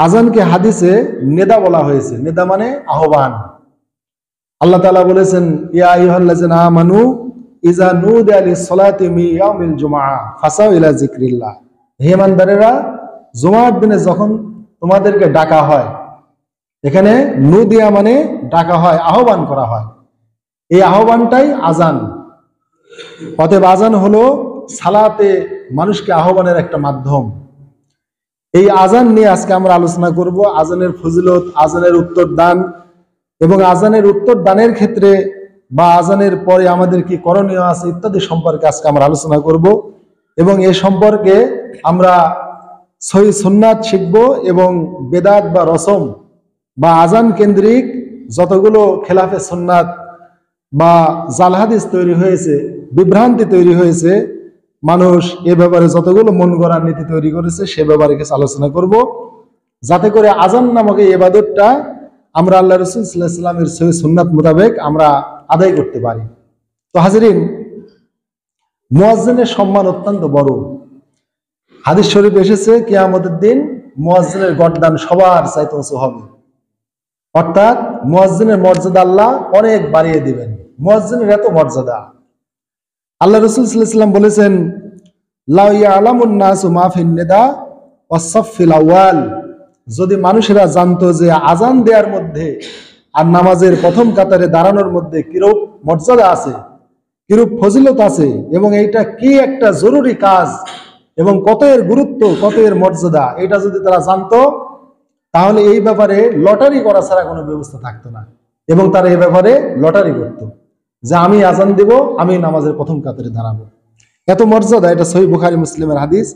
আজানকে হাদিসে নেদা বলা হয়েছে। নেদা মানে আহ্বান। আল্লাহ তাআলা বলেছেন, ইয়া আইয়ুহাল্লাযিনা আমানু ইযা নুদিয়া লিস-সালাতি মিন ইয়াউমিল জুমআহ ফাসাউ ইলা যিকরিল্লাহ। হে ঈমানদারেরা, জুমার দিনে যখন তোমাদেরকে ডাকা হয়, এখানে নুদিয়া মানে ডাকা হয়, আহ্বান করা হয়, এই আহ্বানটাই আজান। অতএব আজান হলো সালাতে মানুষকে আহ্বানের একটা মাধ্যম। এই আজান নিয়ে আজকে আমরা আলোচনা করব। আজানের ফজিলত, আজানের উত্তর দান এবং আজানের উত্তর দানের ক্ষেত্রে বা আজানের পরে আমাদের কি করণীয় আছে ইত্যাদি সম্পর্কে আজকে আমরা আলোচনা করব। এবং এ সম্পর্কে আমরা সহিহ সুন্নাত শিখব এবং বেদাত বা রসম বা আজান কেন্দ্রিক যতগুলো খেলাফে সুন্নাত বা জাল হাদিস তৈরি হয়েছে, বিভ্রান্তি তৈরি হয়েছে, মানুষ এ ব্যাপারে যতগুলো মন গড়া নীতি তৈরি করেছে সে ব্যাপারে কিছু আলোচনা করব, যাতে করে আজান নামক এই ইবাদতটা আমরা আল্লাহ রাসূল সাল্লাল্লাহু আলাইহি ওয়াসাল্লামের সহিহ সুন্নাত মোতাবেক আমরা আদায় করতে পারি। তো হাজিরিন, মুয়াজ্জিনের সম্মান অত্যন্ত বড়। হাদিস শরীফ এসেছে কিয়ামতের দিন মুয়াজ্জিনের গর্দান সবার চাইতে উঁচু হবে, অর্থাৎ মুয়াজ্জিনের মর্যাদা আল্লাহ অনেক বাড়িয়ে দিবেন। মুয়াজ্জিনের এত মর্যাদা। আল্লাহ রাসূল সাল্লাল্লাহু আলাইহি ওয়াসাল্লাম বলেছেন, লা ইয়ালামুন নাসু মা ফিন নিদা ওয়াস-সাফফিল আউয়াল। যদি মানুষেরা জানতো যে আজান দেওয়ার মধ্যে আর নামাজের প্রথম কাতারে দাঁড়ানোর মধ্যে কিরূপ মর্যাদা আছে, কিরূপ ফজিলত আছে এবং এইটা কি একটা জরুরি কাজ এবং কত এর গুরুত্ব, কত এর মর্যাদা, এটা যদি তারা জানতো তাহলে এই ব্যাপারে লটারি করা ছাড়া কোনো ব্যবস্থা থাকতো না। এবং তারা এই ব্যাপারে লটারি করতো যে আমি আজান দিব, আমি নামাজের প্রথম কাতারে দাঁড়াবো। এত মর্যাদা, এটা সহিহ বুখারী মুসলিমের হাদিস।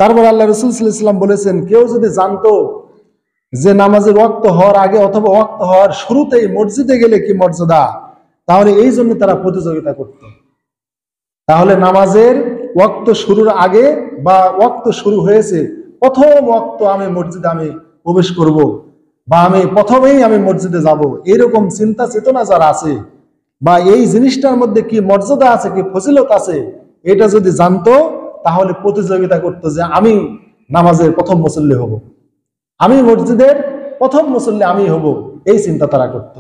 তারপর আল্লাহ রাসূল সাল্লাল্লাহু আলাইহি ওয়াসাল্লাম বলেছেন, কেউ যদি জানতো যে নামাজের ওয়াক্ত হওয়ার আগে অথবা ওয়াক্ত হওয়ার শুরুতেই মসজিদে গেলে কি মর্যাদা, তাহলে এই জন্য তারা প্রতিযোগিতা করত। তাহলে নামাজের ওয়াক্ত শুরুর আগে বা ওয়াক্ত শুরু হয়েছে, প্রথম ওয়াক্ত আমি মসজিদে আমি প্রবেশ করব বা আমি প্রথমেই আমি মসজিদে যাব, এইরকম চিন্তা চেতনা যারা আছে বা এই জিনিসটার মধ্যে কি মর্যাদা আছে, কি ফজিলত আছে, এটা যদি জানতো তাহলে প্রতিযোগিতা করতো যে আমি নামাজের প্রথম মুসল্লি হব, আমি মসজিদের প্রথম মুসল্লি আমি হব, এই চিন্তা তারা করত।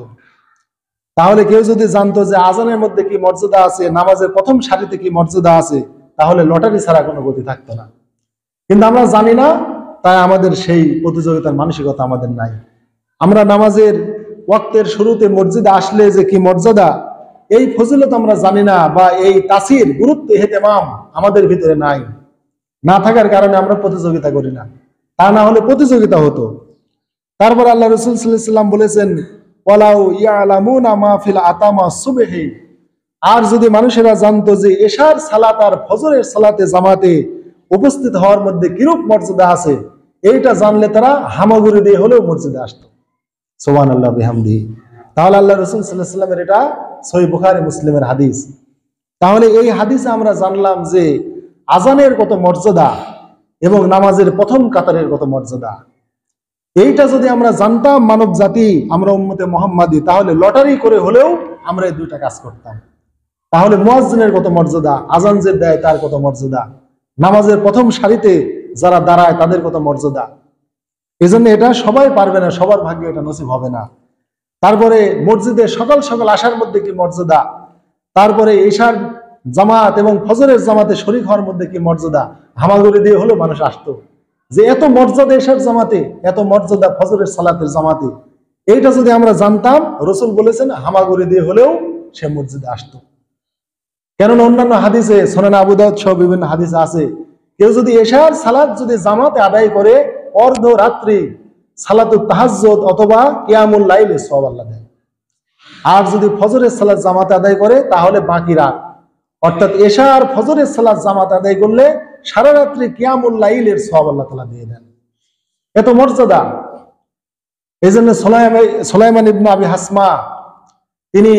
তাহলে কেউ যদি জানতো যে আজানের মধ্যে কি মর্যাদা আছে, নামাজের প্রথম সারিতে কি মর্যাদা আছে, তাহলে লটারি ছাড়া কোনো গতি থাকতো না। কিন্তু আমরা জানি না, তাই আমাদের সেই প্রতিযোগিতার মানসিকতা আমাদের নাই। আমরা নামাজের ওয়াক্তের শুরুতে মসজিদে আসলে যে কি মর্যাদা, এই ফজিলত আমরা জানি না বা এই তাসির, গুরুত্ব, ইহতেমাম আমাদের ভিতরে নাই। না থাকার কারণে আমরা প্রতিযোগিতা করি না, তা না হলে প্রতিযোগিতা হতো। তারপর আল্লাহ রাসূল সাল্লাল্লাহু আলাইহি ওয়াসাল্লাম বলেছেন, ওয়ালাউ ইয়ালামুনা মা ফিল আতামা সুবহি। আর যদি মানুষেরা জানতো যে এশার সালাত আর ফজরের সালাতে জামাতে উপস্থিত হওয়ার মধ্যে কিরূপ মর্যাদা আছে, এইটা জানলে তারা হামাগুড়ি দিয়ে হলেও মসজিদে আসতো। সুবহানাল্লাহ বিহামদিহি। তাহলে আল্লাহ রাসূল সাল্লাল্লাহু আলাইহি ওয়াসাল্লামের এটা সহিহ বুখারী মুসলিমের হাদিস। তাহলে এই হাদিসে আমরা জানলাম যে আজানের কত মর্যাদা এবং নামাজের প্রথম কাতারের কত মর্যাদা। এইটা যদি আমরা জানতাম মানব জাতি, আমরা উম্মতে মুহাম্মাদি, তাহলে লটারি করে হলেও আমরা এই দুইটা কাজ করতাম। তাহলে মুয়াজ্জিনের কত মর্যাদা, আজান যে দেয় তার কত মর্যাদা, নামাজের প্রথম সারিতে যারা দাঁড়ায় তাদের কত মর্যাদা। এজন্য এটা সবাই পারবে না, সবার ভাগ্যে এটা নসিব হবে না। তারপরে মসজিদে সকাল সকাল আসার মধ্যে কি মর্যাদা, তারপরে ঈশার জামাত এবং ফজরের জামাতে শরীক হওয়ার মধ্যে কি মর্যাদা। হামাগুড়ি দিয়ে হলেও মানুষ আসতো, যে এত মর্যাদা ঈশার জামাতে, এত মর্যাদা ফজরের সালাতের জামাতে। এইটা যদি আমরা জানতাম, রাসূল বলেছেন হামাগুড়ি দিয়ে হলেও সে মসজিদে আসতো। কেননা অন্যান্য হাদিসে, সুনান আবু দাউদ সহ বিভিন্ন হাদিসে আছে, কেউ যদি ঈশার সালাত যদি জামাতে আদায় করে অর্ধ রাত্রি সালাতুত তাহাজ্জুদ অথবা কিয়ামুল লাইলে সওয়াব আল্লাহ দেয়। আর যদি ফজরের সালাত জামাতে আদায় করে তাহলে বাকি রাত, অর্থাৎ ঈশা আর ফজরের সালাত জামাতে আদায় করলে সারা রাত্রি কিয়ামুল লাইলের সওয়াব আল্লাহ তাআলা দিয়ে দেন। এত মর্যাদা। এইজন্য সুলাইমান ইবনে আবি হাসমা তিনি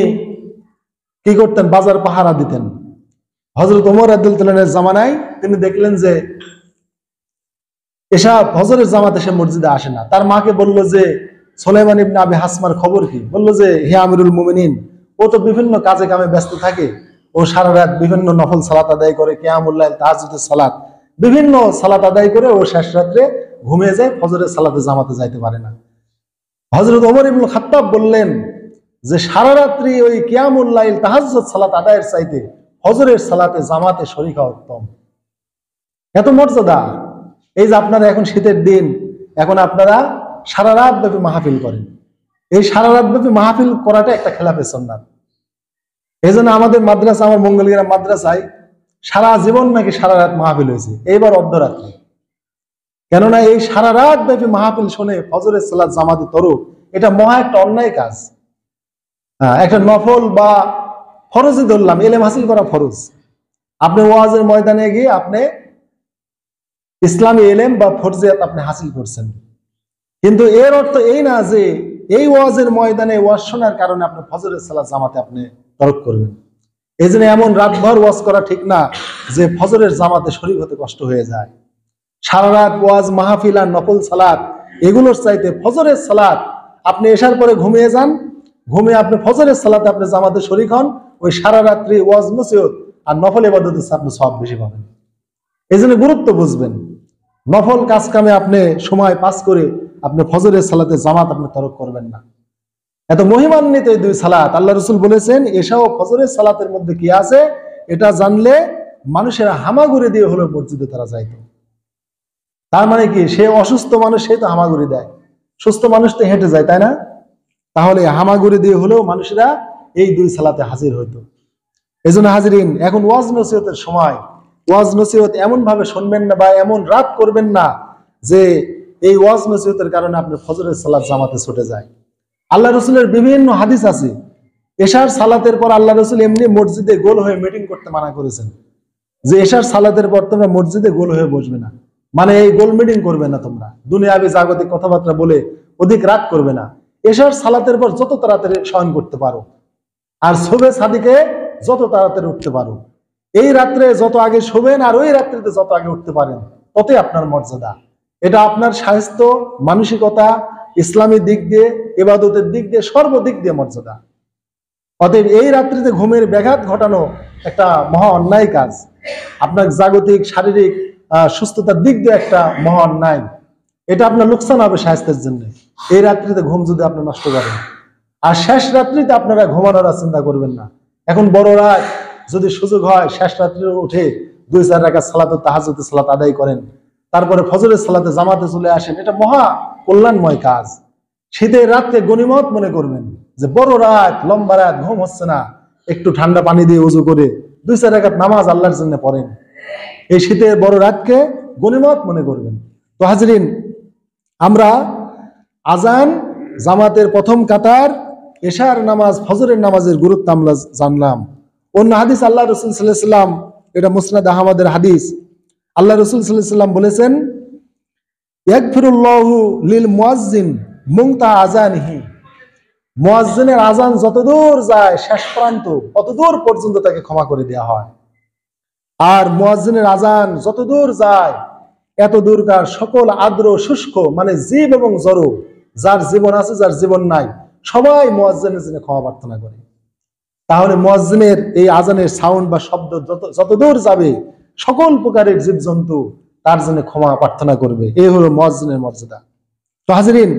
কি করতেন, বাজার পাহারা দিতেন। হযরত ওমর রাদিয়াল্লাহু আনহুর জামানায় তিনি দেখলেন যে ঈশা ফজরের জামাতে সে মসজিদে আসে না। তার মাকে বলল যে সুলাইমান ইবনে আবি হাসমার খবর কি? বলল যে হে আমিরুল মুমিনিন, ও তো বিভিন্ন কাজে কামে ব্যস্ত থাকে, ও সারা রাত বিভিন্ন নফল সালাত আদায় করে, কিয়ামুল লাইল, তাহাজ্জুদের সালাত, বিভিন্ন সালাত আদায় করে ও শেষ রাত্রে ঘুমিয়ে যায়, ফজরের সালাতে জামাতে যাইতে পারে না। হযরত ওমর ইবনে খাত্তাব বললেন যে সারা রাত্রি ওই কিয়ামুল লাইল তাহাজ্জুদ সালাত আদায়ের চাইতে ফজরের সালাতে জামাতে শরীক হওয়া উত্তম। এত মর্যাদা। এই যে আপনারা এখন শীতের দিন, এখন আপনারা সারা রাত ব্যাপী মাহফিল করেন, এই সারা রাত ব্যাপী মাহফিল করাটা একটা খেলাফে সুন্নাত। এই জন্য আমাদের মাদ্রাসা, আমার মঙ্গলগ্রাম মাদ্রাসায় সারা জীবন নাকি সারা রাত মাহফিল হয়েছে, এইবার অর্ধরাত্রি। কেননা এই সারা রাত ব্যাপী মাহফিল শুনে ফজরের সালাত জামাতে তরুক, এটা মহা একটা অন্যায় কাজ। একটা নফল বা ফরজই ধরলাম, এলেম হাসিল করা ফরজ। আপনি ওয়াজের ময়দানে গিয়ে আপনি ইসলামী এলেম বা ফরজিয়াত আপনি হাসিল করছেন, কিন্তু এর অর্থ এই না যে এই ওয়াজের ময়দানে ওয়াজ শোনার কারণে আপনি ফজরের সালাত জামাতে আপনি তরক করবেন। এই জন্য এমন রাতভর ওয়াজ করা ঠিক না যে ফজরের জামাতে শরীক হতে কষ্ট হয়ে যায়। সারা রাত ওয়াজ মাহফিল আর নফল সালাত এগুলোর চাইতে ফজরের সালাত, আপনি এশার পরে ঘুমিয়ে যান, ঘুমিয়ে আপনি ফজরের সালাতে আপনি জামাতে শরীক হন, ওই সারা রাত্রি ওয়াজ নসিহত আর নফল ইবাদত আপনি সওয়াব বেশি পাবেন। এই জন্য গুরুত্ব বুঝবেন। নফল কাজ কামে আপনি সময় পাস করে আপনি ফজরের সালাতে জামাত আপনি তরক করবেন না। এত মহিমান্বিত এই দুই সালাত, আল্লাহ রাসূল বলেছেন এসব ফজরের সালাতের মধ্যে কি আছে এটা জানলে মানুষেরা হামাগুড়ি দিয়ে হলো মসজিদে তারা যাইতো। তার মানে কি, সে অসুস্থ মানুষ, সে তো হামাগুড়ি দেয়, সুস্থ মানুষ তো হেঁটে যায়, তাই না? তাহলে হামাগুড়ি দিয়ে হলেও মানুষেরা এই দুই সালাতে হাজির হইতো। এই জন্য হাজিরিন, এখন ওয়াজ নসিহতের সময়, ওয়াজ নসিহত এমন ভাবে শুনবেন না বা এমন রাত করবেন না যে এই ওয়াজ নসিহতের কারণে আপনি ফজরের সালাত জামাতে ছুটে যায়। আল্লাহ রসুলের বিভিন্ন হাদিস আছে, এশার সালাতের পর আল্লাহ রসুল এমনি মসজিদে গোল হয়ে মিটিং করতে মানা করেছেন, যে এশার সালাতের পর তোমরা মসজিদে গোল হয়ে বসবে না, মানে এই গোল মিটিং করবে না, তোমরা দুনিয়াবি জাগতিক কথাবার্তা বলে অধিক রাত করবে না। এশার সালাতের পর যত তাড়াতাড়ি শয়ন করতে পারো, আর শোবে সাদিকে যত তাড়াতাড়ি উঠতে পারো। এই রাত্রে যত আগে শোবেন আর ওই রাত্রিতে যত আগে উঠতে পারেন ততই আপনার মর্যাদা। এটা আপনার স্বাস্থ্য, মানসিকতা, ইসলামী দিক দিয়ে, ইবাদতের দিক দিয়ে, সর্বদিক দিয়ে মর্যাদা। অতএব এই রাত্রিতে ঘুমের ব্যাঘাত ঘটানো একটা মহা অন্যায় কাজ, আপনার জাগতিক শারীরিক সুস্থতার দিক দিয়ে একটা মহা অন্যায়। এটা আপনার লোকসান হবে স্বাস্থ্যের জন্য, এই রাত্রিতে ঘুম যদি আপনি নষ্ট করেন। আর শেষ রাত্রিতে আপনারা ঘুমানোর চিন্তা করবেন না। এখন বড় রাত যদি সুযোগ হয়, শেষ রাত্রে উঠে 2-4 রাকাত সালাতুত তাহাজ্জুদের সালাত আদায় করেন, তারপরে ফজরের সালাতে জামাতে চলে আসেন, এটা মহা কল্যাণময় কাজ। শীতের রাতকে গনিমত মনে করবেন, যে বড় রাত, লম্বা রাত, ঘুম হচ্ছে না, একটু ঠান্ডা পানি দিয়ে ওযু করে 2-4 রাকাত নামাজ আল্লাহর জন্য পড়েন। এই শীতের বড় রাতকে গনিমত মনে করবেন। তো হাজরিন, আমরা আজান, জামাতের প্রথম কাতার, এশার নামাজ, ফজরের নামাজের গুরুত্ব আমরা জানলাম। অন্য হাদিস আল্লাহ রাসূল সাল্লাল্লাহু আলাইহি ওয়াসাল্লাম, এটা মুসনাদ আহমদের হাদিস, আল্লাহ রাসূল সাল্লাল্লাহু আলাইহি ওয়াসাল্লাম বলেছেন, ইয়াগফিরুল্লাহু লিল মুয়াজ্জিন মুনতা আযানিহি, মুয়াজ্জিনের আজান যতদূর যায় শেষ প্রান্ত ততদূর পর্যন্ত তাকে ক্ষমা করে দেওয়া হয়। আর মুয়াজ্জিনের আজান যতদূর যায় এত দূরকার সকল আদ্র শুষ্ক, মানে জীব এবং জড়, যার জীবন আছে যার জীবন নাই, সবাই মুয়াজ্জিনের জন্য ক্ষমা প্রার্থনা করে। তাহলে মুয়াজ্জিনের এই আজানের সাউন্ড বা শব্দ যতদূর যাবে সকল প্রকারের জীবজন্তু তার জন্য ক্ষমা প্রার্থনা করবে। এই হলো মুয়াজ্জিনের মর্যাদা। তো হাজরিন,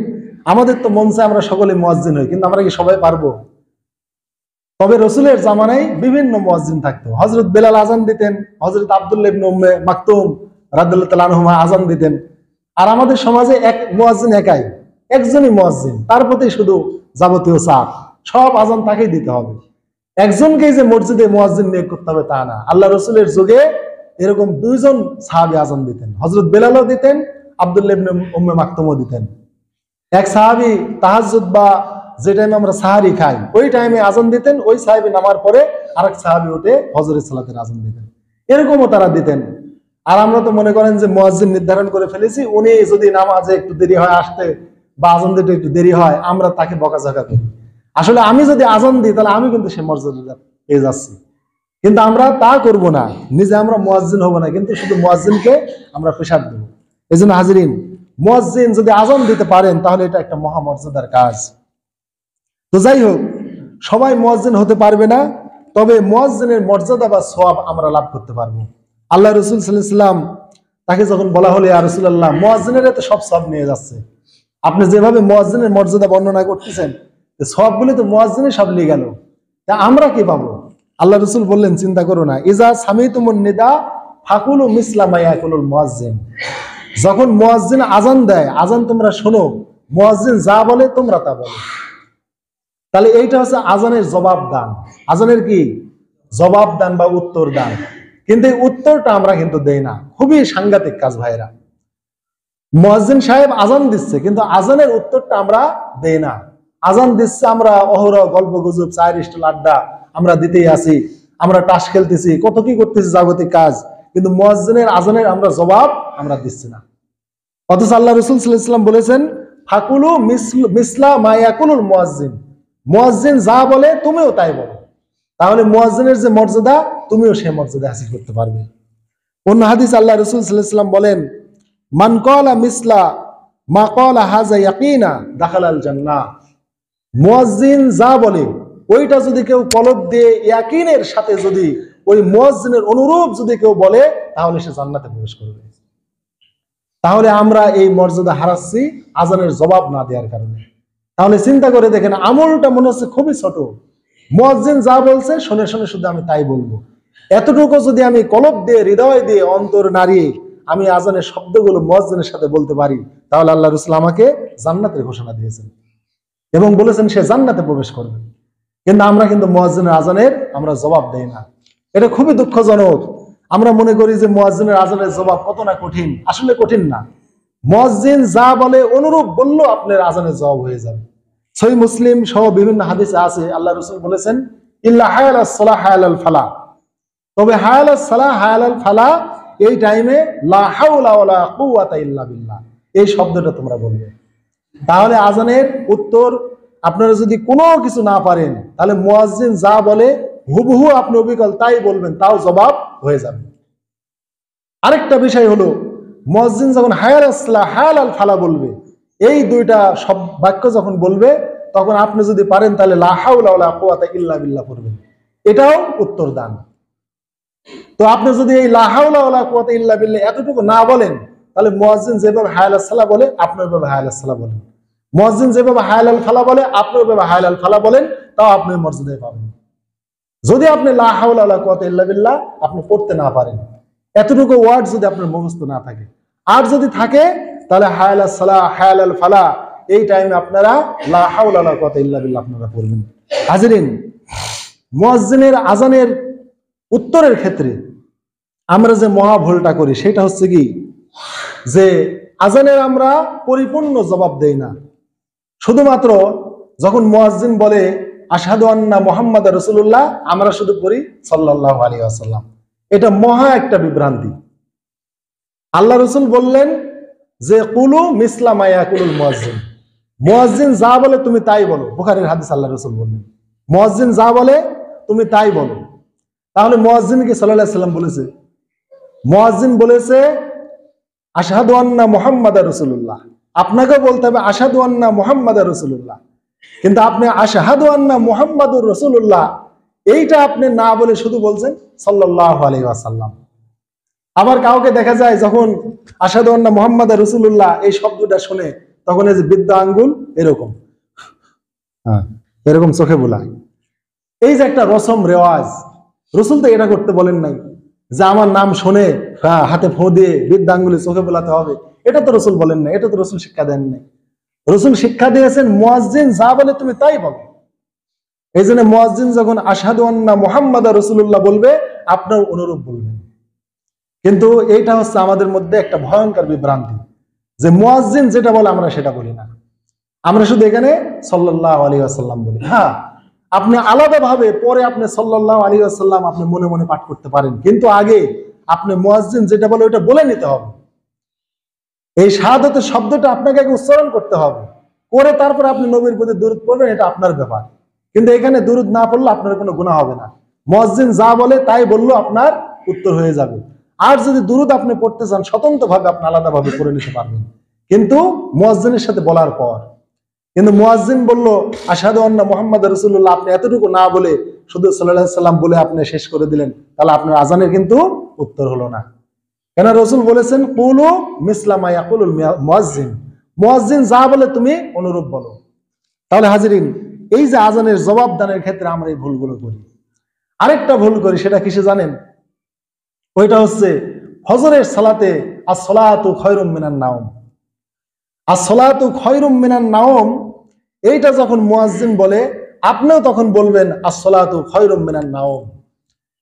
আমাদের তো মন চায় আমরা সকলে মুয়াজ্জিন হই, কিন্তু আমরা কি সবাই পারবো? তবে রসুলের জামানায় বিভিন্ন মুয়াজ্জিন থাকতো। হযরত বেলাল আজান দিতেন, হযরত আব্দুল্লাহ ইবনে উম্মে মাকতুম রাদিয়াল্লাহু তাআলা আনহুমা আজান দিতেন। আর আমাদের সমাজে এক মুয়াজ্জিন, একাই একজনই মুয়াজ্জিন, তার প্রতি শুধু যাবতীয় চাপ, সব আজান তাকেই দিতে হবে। একজনকেই যে মসজিদে মুয়াজ্জিন নিয়োগ করতে হবে তা না। আল্লাহ রসুলের যুগে এরকম 2 জন সাহাবী আজান দিতেন, হযরত বেলালও দিতেন, আব্দুল্লাহ ইবনে উম্মে মাকতুমও দিতেন। এক সাহাবী তাহাজ্জুদ বা যে টাইমে আমরা সাহারি খাই ওই টাইমে আজান দিতেন, ওই সাহাবী নামার পরে আরেক সাহাবী উঠে ফজরের সালাতের আজান দিতেন, এরকমও তারা দিতেন। আর আমরা তো মনে করেন যে মুয়াজ্জিন নির্ধারণ করে ফেলেছি, উনি যদি নামাজে একটু দেরি হয় আসতে বা আজান দিতে একটু দেরি হয়, আমরা তাকে বকাঝকা করি। আসলে আমি যদি আজান দিই তাহলে আমি কিন্তু সে মর্যাদা পেয়ে যাচ্ছি, কিন্তু আমরা তা করব না, নিজে আমরা মুয়াজ্জিন হব না, কিন্তু শুধু মুয়াজ্জিনকে আমরা প্রেসার দেব। এই জন্য হাজরিন, মুয়াজ্জিন যদি আজান দিতে পারেন তাহলে এটা একটা মহামর্যাদার কাজ। তো যাই হোক, সবাই মুয়াজ্জিন হতে পারবে না, তবে মুয়াজ্জিনের মর্যাদা বা সওয়াব আমরা লাভ করতে পারবো। আল্লাহ রাসূল সাল্লাল্লাহু আলাইহি ওয়াসাল্লাম তাকে যখন বলা হলো ইয়া রাসূলুল্লাহ, মুয়াজ্জিনের তো সব নিয়ে যাচ্ছে, আপনি যেভাবে মুয়াজ্জিনের মর্যাদা বর্ণনা করতেছেন সবগুলো তো মুয়াজ্জিনের সব নিয়ে গেল, তা আমরা কি পাবো? আল্লাহ রাসূল বললেন, চিন্তা করো না, ইজা সামিতুমুন নিদা ফাকুলু মিসলা মা ইয়াকুলুল মুয়াজ্জিন। যখন মুয়াজ্জিন আজান দেয়, আজান তোমরা শোনো, মুয়াজ্জিন যা বলে তোমরা তা বলো। তাহলে এইটা হচ্ছে আজানের জবাব দান। আজানের কি জবাব দান বা উত্তর দান, কিন্তু এই উত্তরটা আমরা কিন্তু দেই না। খুবই সাংঘাতিক কাজ ভাইরা। মুয়াজ্জিন সাহেব আজান দিচ্ছে, কিন্তু আজানের উত্তরটা আমরা দেই না। আজান দিচ্ছে, আমরা অহরহ গল্প গুজব, চায়ের স্টল, আড্ডা আমরা দিতেই আছি, আমরা টাস খেলতেছি, কত কি করতেছি জাগতিক কাজ, কিন্তু মুয়াজ্জিনের আজানের আমরা জবাব আমরা দিচ্ছি না। অথচ আল্লাহ রাসূল সাল্লাল্লাহু আলাইহি ওয়াসাল্লাম বলেছেন, ফাকুলু মিসলা মা ইয়াকুলুল মুয়াজ্জিন। মুয়াজ্জিন যা বলে তুমিও তাই বলো, তাহলে মুয়াজ্জিনের যে মর্যাদা তুমিও সেই মর্যাদা হাসিল করতে পারবে। অন্য হাদিস আল্লাহ রাসূল সাল্লাল্লাহু আলাইহি ওয়াসাল্লাম বলেন, মান ক্বালা মিসলা মা ক্বালা হাযা ইয়াকিনা দাখালাল জান্নাহ। মুয়াজ্জিন যা বলে ওইটা যদি কেউ কলব দিয়ে ইয়াকিনের সাথে যদি ওই মুয়াজ্জিনের অনুরূপ যদি কেউ বলে, তাহলে সে জান্নাতে প্রবেশ করবে। তাহলে আমরা এই মর্যাদা হারাচ্ছি আজানের জবাব না দেওয়ার কারণে। তাহলে চিন্তা করে দেখেন, আমলটা মনে হচ্ছে খুবই ছোট। মুয়াজ্জিন যা বলছে শুনে শুনে শুধু আমি তাই বলবো, এতটুকু যদি আমি কলব দিয়ে, হৃদয় দিয়ে, অন্তর নাড়িয়ে আমি আজানের শব্দগুলো মুয়াজ্জিনের সাথে বলতে পারি, তাহলে আল্লাহ রাসূল আমাকে জান্নাতের ঘোষণা দিয়েছেন এবং বলেছেন সে জান্নাতে প্রবেশ করবে। কিন্তু আমরা কিন্তু মুয়াজ্জিনের আজানের আমরা জবাব দেই না। এটা খুবই দুঃখজনক। আমরা মনে করি যে মুয়াজ্জিনের আজানের জবাব কত না কঠিন, আসলে কঠিন না। মুয়াজ্জিন যা বলে অনুরূপ বললেও আপনার আজানের জবাব হয়ে যাবে। সহিহ মুসলিম সহ বিভিন্ন হাদিসে আছে, আল্লাহ রাসূল বলেছেন, ইল্লা হায়ালাস সালাহ হায়ালাল ফালাহ, তবে হায়ালাস সালাহ হায়ালাল ফালাহ এই টাইমে লা হাওলা ওয়ালা কুওয়াতা ইল্লা বিল্লাহ, এই শব্দটা তোমরা বলবে। তাহলে আজানের উত্তর আপনারা যদি কোনো কিছু না পারেন, তাহলে মুয়াজ্জিন যা বলে হুবহু আপনি অবিকল তাই বলবেন, তাও জবাব হয়ে যাবে। আরেকটা বিষয় হলো, মুয়াজ্জিন যখন হায়ালাস সালাহ হায়ালাল ফালাহ বলবে, এই দুইটা সব বাক্য যখন বলবে, তখন আপনি যদি পারেন তাহলে লা হাওলা ওয়ালা কুওয়াতা ইল্লা বিল্লাহ পড়বেন, এটাও উত্তর দান। তো আপনি যদি এই লা হাওলা ওয়ালা কুওয়াতা ইল্লা বিল্লাহ এতটুকু না বলেন, তাহলে মুয়াজ্জিন যেভাবে হায়ালাস সালাহ বলে আপনি ওইভাবে হায়ালাস সালাহ বলেন, মুয়াজ্জিন যেভাবে হায়ালাল ফালাহ বলে আপনি ওইভাবে হায়ালাল ফালাহ বলেন, তাও আপনি মর্যাদায় পাবেন। যদি আপনি লা হাওলা ওয়ালা কুওয়াতা ইল্লা বিল্লাহ আপনি পড়তে না পারেন, এতটুকু ওয়ার্ড যদি আপনার মুখস্থ না থাকে, আর যদি থাকে তাহলে হায়ালাস সালাহ হায়ালাল ফালাহ এই টাইমে আপনারা লা হাওলা ওয়ালা কুওয়াতা ইল্লা বিল্লাহ আপনারা পড়বেন। হাজিরিন, মুয়াজ্জিনের আজানের উত্তরের ক্ষেত্রে আমরা যে মহা ভুলটা করি সেটা হচ্ছে কি, যে আজানের আমরা পরিপূর্ণ জবাব দেই না। শুধুমাত্র যখন মুয়াজ্জিন বলে আশহাদু আন্না মুহাম্মাদার রাসূলুল্লাহ, আমরা শুধু পড়ি সাল্লাল্লাহু আলাইহি ওয়াসাল্লাম। এটা মহা একটা বিভ্রান্তি। আল্লাহ রাসূল বললেন যে কুলু মিসলা মা ইয়াকুলুল মুয়াজ্জিন, মুয়াজ্জিন যা বলে তুমি তাই বলো। বুখারীর হাদিস আল্লাহ রাসূল বললেন মুয়াজ্জিন যা বলে তুমি তাই বলো। তাহলে মুয়াজ্জিনকে সাল্লাল্লাহু আলাইহি ওয়াসাল্লাম বলেছে, মুয়াজ্জিন বলেছে আশহাদু আন্না মুহাম্মাদার রাসূলুল্লাহ, আপনাকে বলতে হবে আশহাদু আন্না মুহাম্মাদার রাসূলুল্লাহ। কিন্তু আপনি আশহাদু আন্না মুহাম্মাদুর রাসূলুল্লাহ এইটা আপনি না বলে শুধু বলছেন সাল্লাল্লাহু আলাইহি ওয়াসাল্লাম। আবার কাউকে দেখা যায় যখন আশহাদু আন্না মুহাম্মাদার রাসূলুল্লাহ এই শব্দটা শুনে, তখন এই যে বিদ্যা আঙ্গুল এরকম এরকম চোখে বোলায়। এই যে একটা রসম রেওয়াজ, রাসূল তো এটা করতে বলেন নাই যে আমার নাম শুনে হাতে ফোঁ দিয়ে বিদ্যা আঙ্গুলে চোখে বোলাতে হবে, এটা তো রাসূল বলেন না, এটা তো রাসূল শিক্ষা দেন নাই। রাসূল শিক্ষা দিয়েছেন মুয়াজ্জিন যা বলে তুমি তাই বলো। এই জন্য মুয়াজ্জিন যখন আশহাদু আন্না মুহাম্মাদার রাসূলুল্লাহ বলবে, আপনার অনুরূপ বলবেন। কিন্তু এইটা হচ্ছে আমাদের মধ্যে একটা ভয়ঙ্কর বিভ্রান্তি, যে মুয়াজ্জিন যেটা বলে আমরা সেটা বলি না, আমরা শুধু এখানে সাল্লাল্লাহু আলাইহি ওয়াসাল্লাম বলি। হ্যাঁ, আপনি আলাদাভাবে পরে আপনি সাল্লাল্লাহু আলাইহি ওয়াসাল্লাম আপনি মনে মনে পাঠ করতে পারেন, কিন্তু আগে আপনি মুয়াজ্জিন যেটা বলে ওটা বলে নিতে হবে। এই শাহাদাতের শব্দটা আপনাকে আগে উচ্চারণ করতে হবে, করে তারপর আপনি নবীর প্রতি দুরূদ পড়বেন, এটা আপনার ব্যাপার। কিন্তু এখানে দুরূদ না পড়লে আপনার কোনো গুনাহ হবে না। মুয়াজ্জিন যা বলে তাই বললো আপনার উত্তর হয়ে যাবে। আর যদি দুরূদ আপনি পড়তে চান স্বতন্ত্রভাবে আপনি আলাদাভাবে পড়ে নিতে পারবেন, কিন্তু মুয়াজ্জিনের সাথে বলার পর। কিন্তু মুয়াজ্জিন বলল আশহাদু আন্না মুহাম্মাদার রাসূলুল্লাহ, আপনি এতটুকু না বলে শুধু সাল্লাল্লাহু আলাইহি ওয়াসাল্লাম বলে আপনি শেষ করে দিলেন, তাহলে আপনার আজানের কিন্তু উত্তর হলো না। কেন রসুল বলেছেন কুলু মিসলা মা ইয়াকুলুল মুয়াজ্জিন, মুয়াজ্জিন যা বলে তুমি অনুরূপ বলো। তাহলে হাজিরিন, এই যে আজানের জবাব দানের ক্ষেত্রে আমরা এই ভুলগুলো করি। আরেকটা ভুল করি, সেটা কিসে জানেন? ওইটা হচ্ছে ফজরের সালাতে as-সালাতু খায়রুম মিনান নাওম, as-সালাতু খায়রুম মিনান নাওম, এইটা যখন মুয়াজ্জিন বলে আপনিও তখন বলবেন as-সালাতু খায়রুম মিনান নাওম।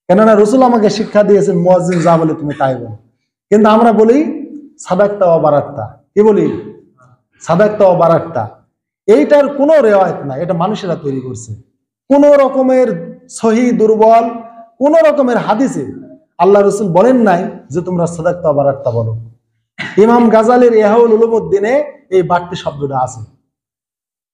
কেননা রসুল আমাকে শিক্ষা দিয়েছেন মুয়াজ্জিন যা বলে তুমি তাই বলো। কিন্তু আমরা বলি সাদাক্তা ওয়া বারাক্তা। কি বলি? সাদাক্তা ওয়া বারাক্তা। এইটার কোনো রেওয়ায়েত না, এটা মানুষেরা তৈরি করছে। কোন রকমের সহি দুর্বল কোন রকমের হাদিসে আল্লাহ রসুল বলেন নাই যে তোমরা সাদাক্তা ওয়া বারাক্তা বলো। ইমাম গাজালির ইহয়াউল উলুমুদ্দিনে এই বাড়তি শব্দটা আছে।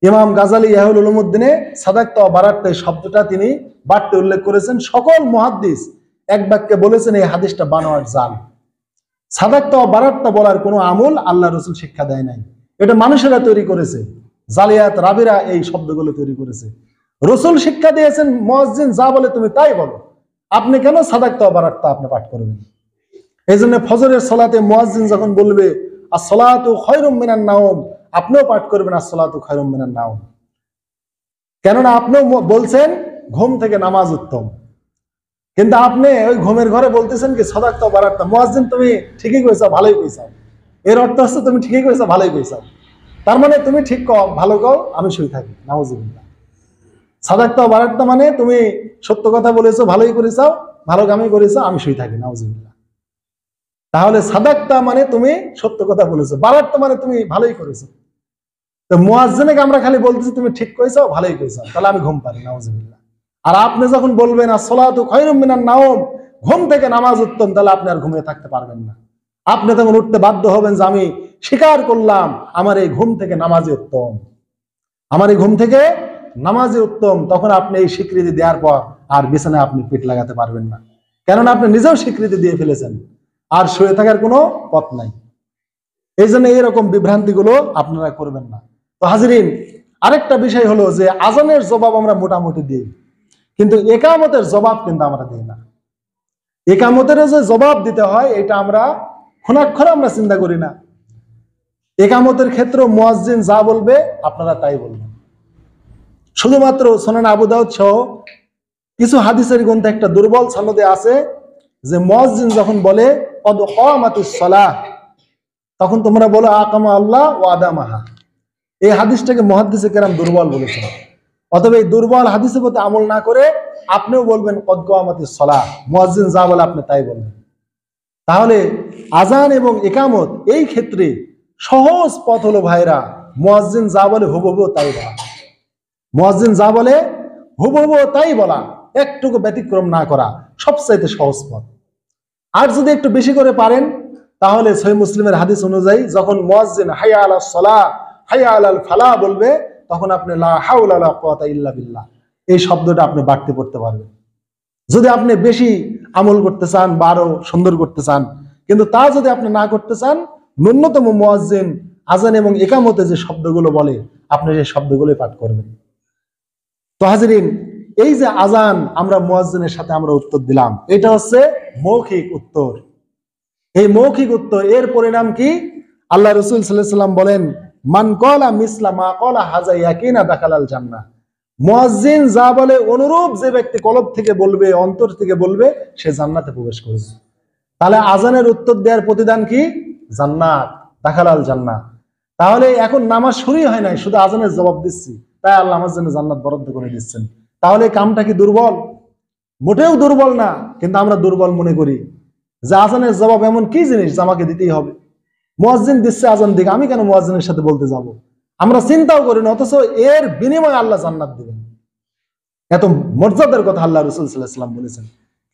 ইমাম গাজালি ইহয়াউল উলুমুদ্দিনে সাদাক্তা ওয়া বারাক্তা এই শব্দটা তিনি বাড়তি উল্লেখ করেছেন। সকল মুহাদ্দিস এক বাক্যে বলেছেন এই হাদিসটা বানোয়াট জাল। সাদাক্তা ওয়া বারাক্তা বলার কোনো আমল আল্লাহ রসুল শিক্ষা দেয় নাই, এটা মানুষেরা তৈরি করেছে। জালিয়াত রাবিরা এই শব্দগুলো তৈরি করেছে। রসুল শিক্ষা দিয়েছেন মুয়াজ্জিন যা বলে তুমি তাই বলো। আপনি কেন সাদাক্তা ওয়া বারাক্তা আপনি পাঠ করবেন? এই জন্য ফজরের সালাতে মুয়াজ্জিন যখন বলবে as-সালাতু খায়রুম মিনান নাওম, আপনিও পাঠ করবেন as-সালাতু খায়রুম মিনান নাওম। কেননা আপনিও বলছেন ঘুম থেকে নামাজ উত্তম, কিন্তু আপনি ওই ঘুমের ঘরে বলতেছেন কি সাদাক্তা ওয়া বারাক্তা। মুয়াজ্জিন তুমি ঠিকই কইছো, ভালোই কইছো, এর অর্থ হচ্ছে তুমি ঠিকই কইছো, ভালোই কইছো। তার মানে তুমি ঠিক কও, ভালো কও, আমি শুই থাকি। নাউজুবিল্লাহ। সাদাক্তা ওয়া বারাক্তা মানে তুমি সত্য কথা বলেছো, ভালোই করেছো, ভালো কামই করেছো, আমি শুই থাকি। নাউজুবিল্লাহ। তাহলে সাদাক্তা মানে তুমি সত্য কথা বলেছো, বারাক্তা মানে তুমি ভালোই করেছো। তো মুয়াজ্জিনকে আমরা খালি বলতেছি তুমি ঠিক কইছো, ভালোই কইছো, তাহলে আমি ঘুম পারি। নাউজুবিল্লাহ। আর আপনি যখন বলবেন as-সালাতু খায়রুম মিনান নাওম, ঘুম থেকে নামাজ উত্তম, তাহলে আপনি আর ঘুমিয়ে থাকতে পারবেন না। আপনি তখন উঠতে বাধ্য হবেন যে আমি স্বীকার করলাম আমার এই ঘুম থেকে নামাজই উত্তম, আমার এই ঘুম থেকে নামাজই উত্তম। তখন আপনি এই স্বীকৃতি দেওয়ার পর আর বিছানায় আপনি পিঠ লাগাতে পারবেন না, কেননা আপনি নিজেও স্বীকৃতি দিয়ে ফেলেছেন, আর শুয়ে থাকার কোনো পথ নাই। এই জন্য এইরকম বিভ্রান্তিগুলো আপনারা করবেন না। তো হাজিরিন, আরেকটা বিষয় হলো যে আজানের জবাব আমরা মোটামুটি দিই, কিন্তু একামতের জবাব কিন্তু আমরা দিই না। একামতের যে জবাব দিতে হয় এটা আমরা ক্ষণাক্ষরে আমরা চিন্তা করি না। একামতের ক্ষেত্রে মুয়াজ্জিন যা বলবে আপনারা তাই বলবেন। শুধুমাত্র সুনান আবু দাউদ সহ কিছু হাদিসের গ্রন্থে একটা দুর্বল সনদে আছে যে মুয়াজ্জিন যখন বলে কদ কামাতুস সালাহ, তখন তোমরা বলো আকামা আল্লাহ ওয়া আদামাহা। এই হাদিসটাকে মুহাদ্দিসে কেরাম দুর্বল বলেছেন। অতএব এই দুর্বল হাদিসের প্রতি আমল না করে আপনিও বলবেন কদ কামাতুস সালাহ, মুয়াজ্জিন যা বলে আপনি তাই বলবেন। তাহলে আজান এবং ইকামত এই ক্ষেত্রে সহজ পথ হলো ভাইরা, মুয়াজ্জিন যা বলে হুবহু তাই বলা। মুয়াজ্জিন যা বলে হুবহু তাই বলা, একটুকু ব্যতিক্রম না করা সবচাইতে সহজ পথ। আর যদি একটু বেশি করে পারেন তাহলে সহিহ মুসলিমের হাদিস অনুযায়ী যখন মুয়াজ্জিন হাইয়া আলাস সালাহ হাইয়া আলাল ফালাহ বলবে, তখন আপনি লা হাওলা ওয়ালা কুওয়াতা ইল্লা বিল্লাহ এই শব্দটা আপনি বাড়তে পড়তে পারবেন। যদি আপনি বেশি আমল করতে চান বা আরো সুন্দর করতে চান, কিন্তু তা যদি আপনি না করতে চান, ন্যূনতম মুয়াজ্জিন আজান এবং ইকামতে যে শব্দগুলো বলে আপনি সেই শব্দগুলোই পাঠ করবেন। তো হাজিরিন, এই যে আজান আমরা মুয়াজ্জিনের সাথে আমরা উত্তর দিলাম, এটা হচ্ছে মৌখিক উত্তর। এই মৌখিক উত্তর এর পরিণাম কি? আল্লাহ রাসূল সাল্লাল্লাহু আলাইহি ওয়াসাল্লাম বলেন মান ক্বালা মিসলা মা ক্বালা হাযা ইয়াকিনা দাখালাল জান্নাহ। মুয়াজ্জিন যা বলে অনুরূপ যে ব্যক্তি কলব থেকে বলবে, অন্তর থেকে বলবে, সে জান্নাতে প্রবেশ করবে। তাহলে আজানের উত্তর দেওয়ার প্রতিদান কি? জান্নাত, দাখালাল জান্নাহ। তাহলে এখন নামাজ শুরুই হয় নাই, শুধু আজানের জবাব দিচ্ছি, তাই আল্লাহ আমার জন্য জান্নাত বরাদ্দ করে দিচ্ছেন। তাহলে কামটা কি দুর্বল? মোটেও দুর্বল না, কিন্তু আমরা দুর্বল মনে করি যে আজানের জবাব এমন কি জিনিস যে আমাকে দিতেই হবে। মুয়াজ্জিন দিচ্ছে আজান দিকে, আমি কেন মুয়াজ্জিনের সাথে বলতে যাব? আমরা চিন্তাও করি না, অথচ এর বিনিময়ে আল্লাহ জান্নাত দিবেন। এত মর্যাদার কথা আল্লাহ রাসূল সাল্লাল্লাহু আলাইহি ওয়াসাল্লাম বলেছেন,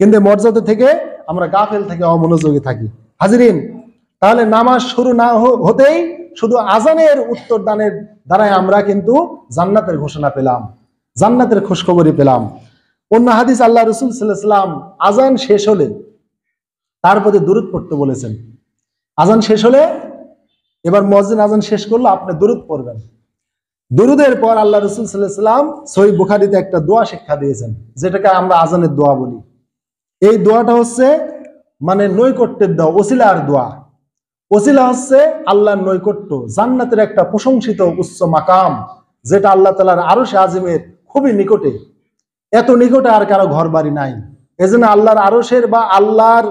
কিন্তু মর্যাদা থেকে আমরা গাফেল থেকে অমনোযোগী থাকি। হাজিরিন, তাহলে নামাজ শুরু না হতেই শুধু আজানের উত্তর দানের দ্বারাই আমরা কিন্তু জান্নাতের ঘোষণা পেলাম, জান্নাতের খোঁজখবরই পেলাম। অন্য হাদিস আল্লাহ রাসূল সাল্লাল্লাহু আলাইহি ওয়াসাল্লাম আজান শেষ হলে তার প্রতি দুরূদ পড়তে বলেছেন। আজান শেষ হলে, এবার মুয়াজ্জিন আজান শেষ করলো, আপনি দুরূদ পড়বেন। দুরূদের পর আল্লাহ রাসূল সাল্লাল্লাহু আলাইহি ওয়াসাল্লাম সহিহ বুখারীতে একটা দোয়া শিক্ষা দিয়েছেন, যেটাকে আমরা আজানের দোয়া বলি। এই দোয়াটা হচ্ছে মানে নৈকট্যের দেওয়া, ওসিলার দোয়া। ওসিলা হচ্ছে আল্লাহর নৈকট্য, জান্নাতের একটা প্রশংসিত উচ্চ মাকাম, যেটা আল্লাহ তাআলার আরশে আজিমের খুবই নিকটে। এত নিকটে আর কারো ঘর বাড়ি নাই। এজন্য আল্লাহর আরশের বা আল্লাহর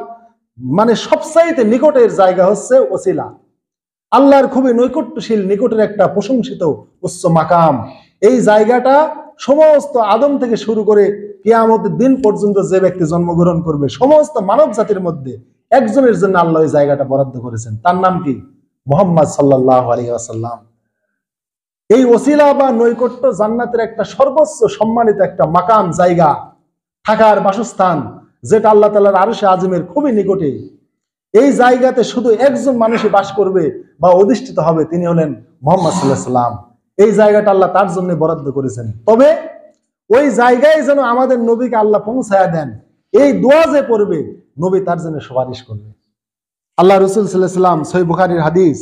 মানে সবচাইতে নিকটের জায়গা হচ্ছে ওসিলা। আল্লাহর খুবই নৈকট্যশীল, নিকটের একটা প্রশংসিত উচ্চ মাকাম। এই জায়গাটা সমস্ত আদম থেকে শুরু করে কিয়ামতের দিন পর্যন্ত যে ব্যক্তি জন্মগ্রহণ করবে, সমস্ত মানব জাতির মধ্যে একজনের জন্য আল্লাহ এই জায়গাটা বরাদ্দ করেছেন। তার নাম কি? মুহাম্মদ সাল্লাল্লাহু আলাইহি ওয়াসাল্লাম। এই ওসিলা বা নৈকট্য জান্নাতের একটা সর্বোচ্চ সম্মানিত একটা মাকাম, জায়গা, থাকার বাসস্থান, যেটা আল্লাহ তাআলার আরশে আজিমের খুবই নিকটে। এই জায়গাতে শুধু একজন মানুষই বাস করবে বা অধিষ্ঠিত হবে, তিনি হলেন মুহাম্মদ সাল্লাল্লাহু আলাইহি ওয়াসাল্লাম। এই জায়গাটা আল্লাহ তার জন্য বরাদ্দ করেছেন। তবে ওই জায়গায় যেন আমাদের নবীকে আল্লাহ পৌঁছায়া দেন, এই দোয়া যে পড়বে, নবী তার জন্য সুপারিশ করবে। আল্লাহ রাসূল সাল্লাল্লাহু আলাইহি ওয়াসাল্লাম, সহিহ বুখারীর হাদিস,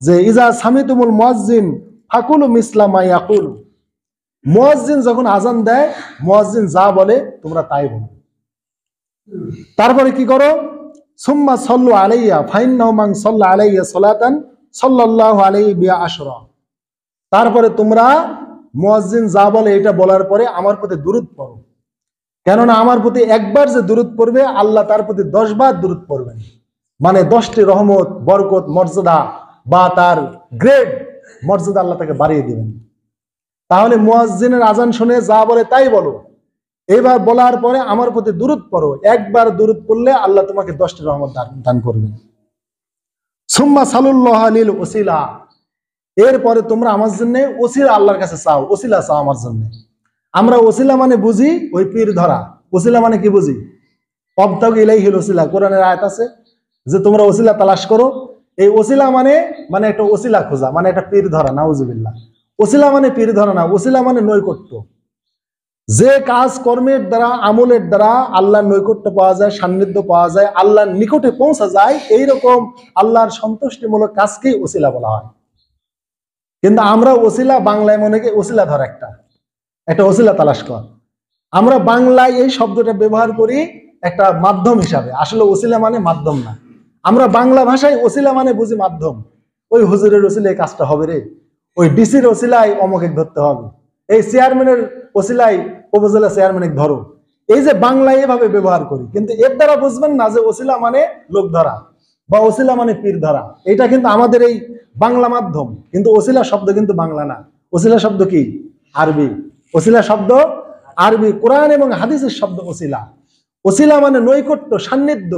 যে ইজা সামিতুমুল মুয়াজ্জিন ফাকুলু মিসলা মা ইয়াকুলু। মুয়াজ্জিন যখন আজান দেয়, মুয়াজ্জিন যা বলে তোমরা তাই বলো। তারপরে কি করো? সুম্মা সাল্লু আলাইয়া ফাইন্নাহু মান সাল্লা আলাইয়া সালাতান সাল্লাল্লাহু আলাইহি বিহা আশরা। তারপরে তোমরা মুয়াজ্জিন যা বলে এটা বলার পরে আমার প্রতি দুরূদ পড়ো, কেননা আমার প্রতি একবার যে দুরূদ পড়বে, আল্লাহ তার প্রতি 10 বার দুরূদ পড়বেন। মানে 10টি রহমত, বরকত, মর্যাদা বা তার গ্রেড মর্যাদা আল্লাহ তাকে বাড়িয়ে দিবেন। তাহলে মুয়াজ্জিনের আজান শুনে যা বলে তাই বলো, এবার বলার পরে আমার প্রতি দুরূদ পড়ো। একবার দুরূদ পড়লে আল্লাহ তোমাকে 10টি রহমত দান করবেন। সুম্মা সালুল্লাহ লিল ওসিলা। এরপরে তোমরা আমার জন্য ওসিলা আল্লাহর কাছে চাও, ওসিলা চাও আমার জন্য। আমরা ওসিলা মানে বুঝি ওই পীর ধরা। ওসিলা মানে কি বুঝি? অবতাগু ইলাইহিল ওসিলা, কোরআনের আয়াত আছে যে তোমরা ওসিলা তালাশ করো। এই ওসিলা মানে একটা ওসিলা খোঁজা, মানে একটা পীর ধরা। নাউজুবিল্লাহ। ওসিলা মানে পীর ধরা না, ওসিলা মানে নৈকট্য। যে কাজ কর্মের দ্বারা, আমলের দ্বারা আল্লাহর নৈকট্য পাওয়া যায়, সান্নিধ্য পাওয়া যায়, আল্লাহর নিকটে পৌঁছা যায়, এইরকম আল্লাহর সন্তুষ্টিমূলক কাজকেই ওসিলা বলা হয়। কিন্তু আমরা ওসিলা বাংলায় মনে করি ওসিলা ধর, একটা ওসিলা তালাশ কর। আমরা বাংলায় এই শব্দটা ব্যবহার করি একটা মাধ্যম হিসাবে। আসলে ওসিলা মানে মাধ্যম না। আমরা বাংলা ভাষায় ওসিলা মানে বুঝি মাধ্যম। ওই হুজুরের ওসিলায় কাজটা হবে রে, ওই ডিসির ওসিলায় অমুকে ধরতে হবে, এই চেয়ারম্যানের ওসিলায় উপজেলা চেয়ারম্যানের ধরো। এই যে বাংলায় এভাবে ব্যবহার করি, কিন্তু এর দ্বারা বুঝবেন না যে ওসিলা মানে লোক ধরা বা ওসিলা মানে পীর ধরা। এটা কিন্তু আমাদের এই বাংলা মাধ্যম, কিন্তু ওসিলা শব্দ কিন্তু বাংলা না। ওসিলা শব্দ কি? আরবি। ওসিলা শব্দ আরবি, কোরআন এবং হাদিসের শব্দ ওসিলা। ওসিলা মানে নৈকট্য, সান্নিধ্য।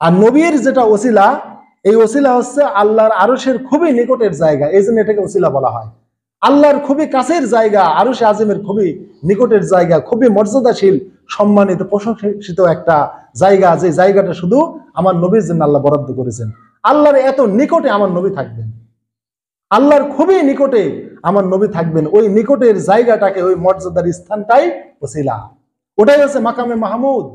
আর নবীর যেটা ওসিলা, এই ওসিলা হচ্ছে আল্লাহর আরশের খুবই নিকটের জায়গা, এই জন্য এটাকে ওসিলা বলা হয়। আল্লাহর খুবই কাছের জায়গা, আরশে আজিমের খুবই নিকটের জায়গা, খুবই মর্যাদাশীল, সম্মানিত, প্রশংসিত একটা জায়গা, যে জায়গাটা শুধু আমার নবীর জন্য আল্লাহ বরাদ্দ করেছেন। আল্লাহর এত নিকটে আমার নবী থাকবেন, আল্লাহর খুবই নিকটে আমার নবী থাকবেন। ওই নিকটের জায়গাটাকে, ওই মর্যাদার স্থানটাই ওসিলা, ওটাই হচ্ছে মাকামে মাহমুদ।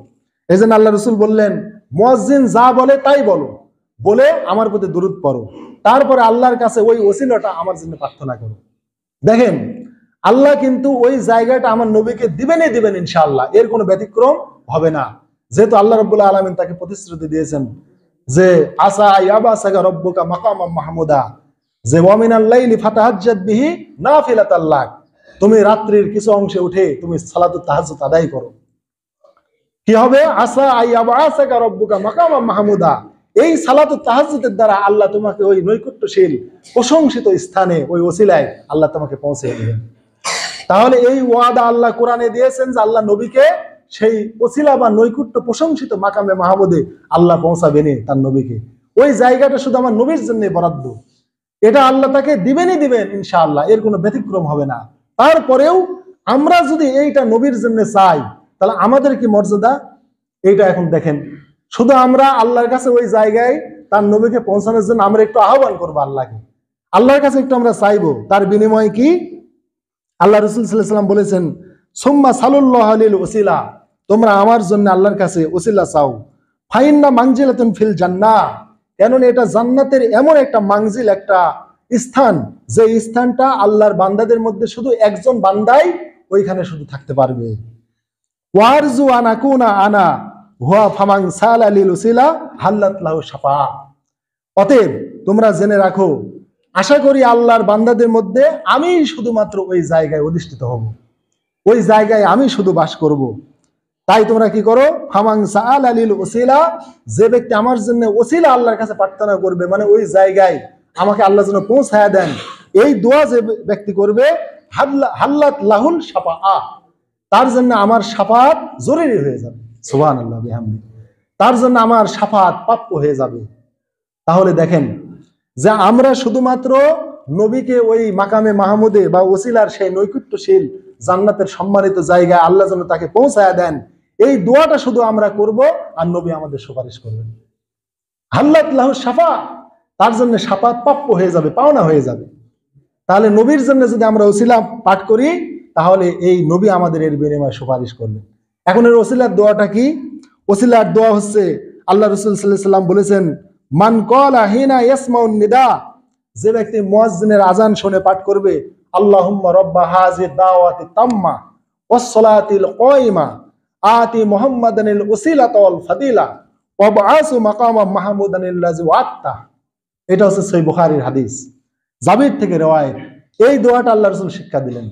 এই জন্য আল্লাহ রসুল বললেন, মুয়াজ্জিন যা বলে তাই বলো, বলে আমার প্রতি দুরূদ পড়ো, তারপরে আল্লাহর কাছে ওই ওসিলাটা আমার জন্য প্রার্থনা করো। দেখেন, আল্লাহ কিন্তু ওই জায়গাটা আমার নবীকে দিবেনই দিবেন ইনশাআল্লাহ, এর কোনো ব্যতিক্রম হবে না। যেহেতু আল্লাহ রাব্বুল আলামিন তাকে প্রতিশ্রুতি দিয়েছেন যে আসা ইয়াবাসাকা রব্বুকা মাকামাম মাহমুদা, যে ওয়া মিনাল লাইলি ফাতাহাজ্জাত বিহি নাফিলাতাল লাক, তুমি রাত্রির কিছু অংশে উঠে তুমি সালাতুত তাহাজ্জুদ আদায় করো। কি হবে? আসা ইয়াবাসাকা রব্বুকা মাকামাম মাহমুদা, এই সালাতুত তাহাজ্জুদের দ্বারা আল্লাহ তোমাকে ওই নৈকট্যশীল প্রশংসিত স্থানে, ওই ওসিলায় আল্লাহ তোমাকে পৌঁছে দিবেন। তাহলে এই ওয়াদা আল্লাহ কোরআনে দিয়েছেন যে আল্লাহ নবীকে সেই ওসিলা বা নৈকট্য প্রশংসিত মাকামে মাহমুদে আল্লাহ পৌঁছাবেনই তার নবীকে। ওই জায়গাটা শুধু আমার নবীর জন্য বরাদ্দ, এটা আল্লাহ তাকে দিবেনই দিবেন ইনশাআল্লাহ, এর কোনো ব্যতিক্রম হবে না। তারপরেও আমরা যদি এইটা নবীর জন্য চাই, তাহলে আমাদের কি মর্যাদা, এইটা এখন দেখেন। শুধু আমরা আল্লাহর কাছে ওই জায়গায় তার নবীকে পৌঁছানোর জন্য আমরা একটু আহ্বান করবো আল্লাহকে, আল্লাহর কাছে একটু আমরা চাইবো, তার বিনিময়ে কি? আল্লাহ রাসূল সাল্লাল্লাহু আলাইহি ওয়াসাল্লাম বলেছেন, সুম্মা সালুল্লাহ লিল ওসিলা, তোমরা আমার জন্য আল্লাহর কাছে ওসিলা চাও। ফাইন্না মানজিলাতুন ফিল জান্নাহ, কেননা এটা জান্নাতের এমন একটা মানজিল, একটা স্থান, যে স্থানটা আল্লাহর বান্দাদের মধ্যে শুধু একজন বান্দাই ওইখানে শুধু থাকতে পারবে। ওয়ারজু আন আকুনা আনা হুয়া ফামান সালা লিল উসিলা হাল্লাত লাহু শাফাআ। অতএব তোমরা জেনে রাখো, আশা করি আল্লাহর বান্দাদের মধ্যে আমি শুধুমাত্র ওই জায়গায় অধিষ্ঠিত হব, ওই জায়গায় আমি শুধু বাস করব। তাই তোমরা কি করো, ফামান সাআলা লিল উসিলা, যে ব্যক্তি আমার জন্য ওসিলা আল্লাহর কাছে প্রার্থনা করবে, মানে ওই জায়গায় আমাকে আল্লাহ যেন পৌঁছায়া দেন, এই দোয়া যে ব্যক্তি করবে, হাল্লাত লাহুল শাফাআ, তার জন্য আমার শাফাআত জরুরি হয়ে যাবে। সুবহানাল্লাহ বিহামদি, তার জন্য আমার শাফাআত প্রাপ্য হয়ে যাবে। তাহলে দেখেন যে আমরা শুধুমাত্র নবীকে ওই মাকামে মাহমুদে বা ওসিলার সেই নৈকট্যশীল জান্নাতের সম্মানিত জায়গায় আল্লাহ যেন তাকে পৌঁছায়া দেন, এই দোয়াটা শুধু আমরা করব, আর নবী আমাদের সুপারিশ করবেন। হাল্লাত লাহু শাফা, তার জন্য শাফাত প্রাপ্য হয়ে যাবে, পাওনা হয়ে যাবে। তাহলে নবীর জন্য যদি আমরা ওসিলা পাঠ করি, তাহলে এই নবী আমাদের এর বিনিময়ে সুপারিশ করবেন। এখন এর ওসিলার দোয়াটা কি? ওসিলার দোয়া হচ্ছে, আল্লাহ রাসূল সাল্লাল্লাহু আলাইহি ওয়াসাল্লাম বলেছেন, মান ক্বালা হিনা ইয়াসমাউন নিদা, যে ব্যক্তি মুয়াজ্জিনের আযান শুনে পাঠ করবে, আল্লাহুম্মা রাব্বা হাযিহি দাওয়াতি তাম্মা ওয়াস সালাতিল কায়িমা আতি মুহাম্মাদানিল ওসিলাতা ওয়াল ফাদিলা ওয়াবআসু মাকামা মাহমুদানিল্লাযী ওয়াত্তা। এটা হচ্ছে সহিহ বুখারীর হাদিস, জাবির থেকে রওয়ায়েত। এই দোয়াটা আল্লাহ রাসূল শিক্ষা দিলেন,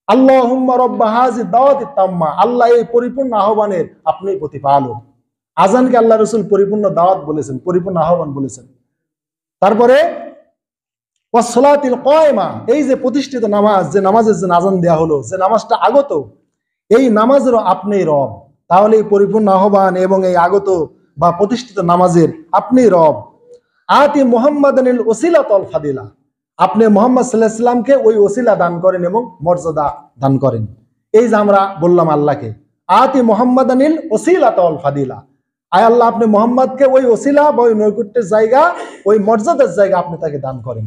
আল্লাহুম্মা রাব্বা হাযিহি দাওয়াতি তাম্মা, আল্লাহ এই পরিপূর্ণ আহ্বানের আপনি প্রতিপালক। আযানকে আল্লাহ রাসূল পরিপূর্ণ দাওয়াত বলেছেন, পরিপূর্ণ আহ্বান বলেছেন। তারপরে ওয়াস সালাতিল কায়িমা, এই যে প্রতিষ্ঠিত নামাজ, যে নামাজের যে আযান দেয়া হলো, যে নামাজটা আগত, এই নামাজেরও আপনি রব। তাহলে এই পরিপূর্ণ আহ্বান এবং এই আগত বা প্রতিষ্ঠিত নামাজের আপনি রব। আতি মুহাম্মাদানিল ওসিলাতা ওয়াল ফাদিলা, আপনি মুহাম্মদ সাল্লাল্লাহু আলাইহি ওয়াসাল্লামকে ওই ওসিলা দান করেন এবং মর্যাদা দান করেন। এই যে আমরা বললাম আল্লাহকে, আতি মুহাম্মাদানিল ওসিলাতা ওয়াল ফাদিলা, আয় আল্লাহ আপনি মুহাম্মদকে ওই ওসিলা বা ওই নৈকট্যের জায়গা, ওই মর্যাদার জায়গা আপনি তাকে দান করেন।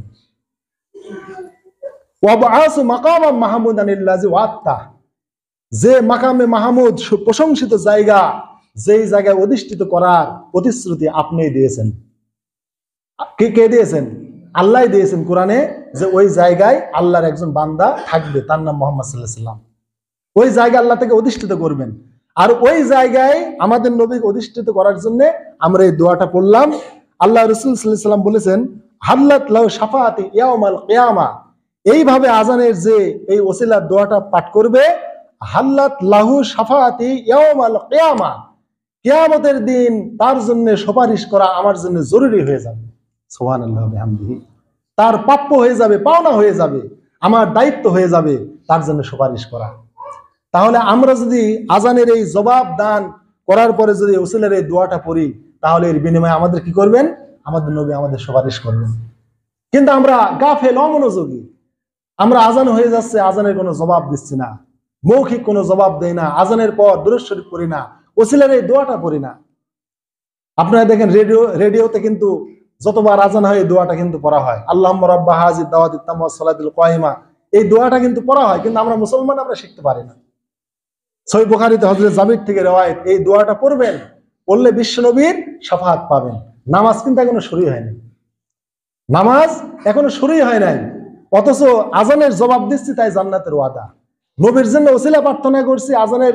ওয়াবআসু মাকামা মাহমুদানিল্লাযী ওয়াত্তা, যে মাকামে মাহমুদ প্রশংসিত জায়গা, যেই জায়গায় অধিষ্ঠিত করার প্রতিশ্রুতি আপনি দিয়েছেন। কে দিয়েছেন? আল্লাহ দিয়েছেন কোরআনে, যে ওই জায়গায় আল্লাহর একজন বান্দা থাকবে, তার নাম মুহাম্মদ সাল্লাল্লাহু আলাইহি ওয়াসাল্লাম। ওই জায়গায় আল্লাহ থেকে অধিষ্ঠিত করবেন, আর ওই জায়গায় আমাদের নবীকে অধিষ্ঠিত করার জন্য আমরা এই দোয়াটা পড়লাম। আল্লাহ রাসূল সাল্লাল্লাহু আলাইহি ওয়াসাল্লাম বলেছেন, হাল্লাত লাহু শাফাআতি ইয়াউমাল কিয়ামা, এইভাবে আযানের যে এই ওসিলার দোয়াটা পাঠ করবে, হাল্লাত লাহু শাফাআতি ইয়াউমাল কিয়ামা, কিয়ামতের দিন তার জন্য সুপারিশ করা আমার জন্য জরুরি হয়ে যাবে। সুবহানাল্লাহ বিহামদিহি, তার প্রাপ্য হয়ে যাবে, পাওনা হয়ে যাবে, আমার দায়িত্ব হয়ে যাবে তার জন্য সুপারিশ করা। তাহলে আমরা যদি আযানের এই জবাব দান করার পরে যদি ওসিলার এই দোয়াটা পড়ি, তাহলে এর বিনিময়ে আমাদের কি করবেন? আমাদের নবী আমাদের সুপারিশ করবেন। কিন্তু আমরা গাফেল, অমনোযোগী, আমরা আযান হয়ে যাচ্ছে, আযানের কোনো জবাব দিচ্ছি না, মৌখিক কোনো জবাব দেই না, আযানের পর দুরূদ শরীফ পড়ি না, ওসিলার এই দোয়াটা পড়ি না। আপনারা দেখেন রেডিওতে কিন্তু যতবার আযান হয় এই দোয়াটা কিন্তু পড়া হয়, আল্লাহুম্মা রাব্বা হাযিহি দাওয়াতিত তাম্মা ওয়াস সালাতিল কায়িমা, এই দোয়াটা কিন্তু পড়া হয়, কিন্তু আমরা মুসলমান, আমরা শিখতে পারি না। সহিহ বুখারীতে হযরত জাবির থেকে রওয়ায়াত, এই দোয়াটা পড়বেন, পড়লে বিশ্বনবীর শাফাআত পাবেন। নামাজ কিন্তু এখনো শুরুই হয়নি, নামাজ এখনো শুরুই হয় নাই, অথচ আযানের জবাব দিচ্ছি, তাই জান্নাতের ওয়াদা। নবীর জন্য ওসিলা প্রার্থনা করছি, আযানের